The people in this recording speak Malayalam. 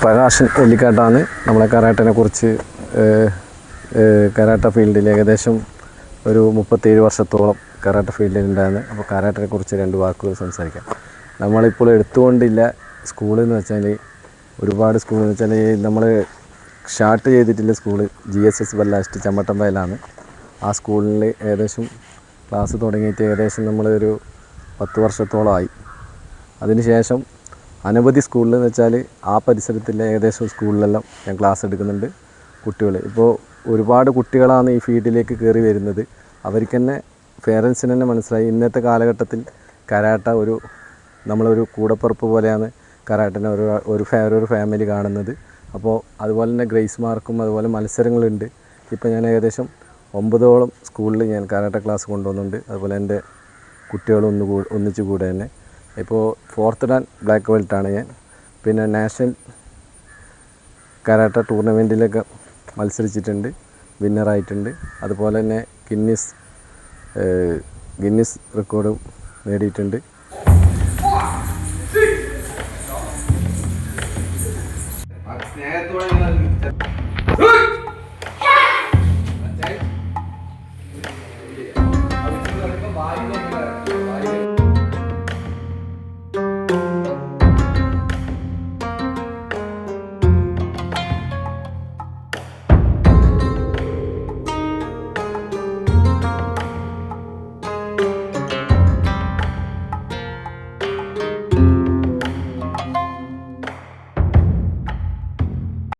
പ്രകാശൻ എല്ലിക്കാട്ടാണ് നമ്മളെ കരാട്ടനെ കുറിച്ച് കരാട്ട ഫീൽഡിൽ ഏകദേശം ഒരു 37 വർഷത്തോളം കരാട്ട ഫീൽഡിൽ ഉണ്ടായിരുന്നു. അപ്പോൾ കരാട്ടനെ കുറിച്ച് 2 വാക്കുകൾ സംസാരിക്കാം. നമ്മളിപ്പോൾ എടുത്തുകൊണ്ടില്ല സ്കൂളെന്ന് വെച്ചാൽ ഒരുപാട് സ്കൂളെന്ന് വെച്ചാൽ നമ്മൾ സ്റ്റാർട്ട് ചെയ്തിട്ടുള്ള സ്കൂള് GSS ബല്ലാസ്റ്റ് ചമ്മട്ടമ്പയിലാണ്. ആ സ്കൂളിൽ ഏകദേശം ക്ലാസ് തുടങ്ങിയിട്ട് ഏകദേശം നമ്മൾ ഒരു 10 വർഷത്തോളമായി. അതിനുശേഷം അനവധി സ്കൂളിൽ എന്ന് വെച്ചാൽ ആ പരിസരത്തിലെ ഏകദേശം സ്കൂളിലെല്ലാം ഞാൻ ക്ലാസ് എടുക്കുന്നുണ്ട്. കുട്ടികൾ ഇപ്പോൾ ഒരുപാട് കുട്ടികളാണ് ഈ ഫീൽഡിലേക്ക് കയറി വരുന്നത്. അവർക്ക് തന്നെ പേരൻസിന് തന്നെ മനസ്സിലായി ഇന്നത്തെ കാലഘട്ടത്തിൽ കരാട്ട നമ്മളൊരു കൂടപ്പുറപ്പ് പോലെയാണ് കരാട്ടനെ ഒരു ഫാമിലി കാണുന്നത്. അപ്പോൾ അതുപോലെ തന്നെ ഗ്രേസ് മാർക്കും അതുപോലെ മത്സരങ്ങളുണ്ട്. ഇപ്പോൾ ഞാൻ ഏകദേശം 9ഓളം സ്കൂളിൽ ഞാൻ കരാട്ട ക്ലാസ് കൊണ്ടുവന്നുണ്ട്. അതുപോലെ എൻ്റെ കുട്ടികളും ഒന്നിച്ചു കൂടെ തന്നെ ഇപ്പോൾ 4th ഡാൻ ബ്ലാക്ക് ബെൽറ്റാണ് ഞാൻ. പിന്നെ നാഷണൽ കരാട്ട ടൂർണമെൻറ്റിലൊക്കെ മത്സരിച്ചിട്ടുണ്ട്, വിന്നറായിട്ടുണ്ട്. അതുപോലെ തന്നെ ഗിന്നീസ് റെക്കോർഡും നേടിയിട്ടുണ്ട്. സ്നേഹത്തോടെ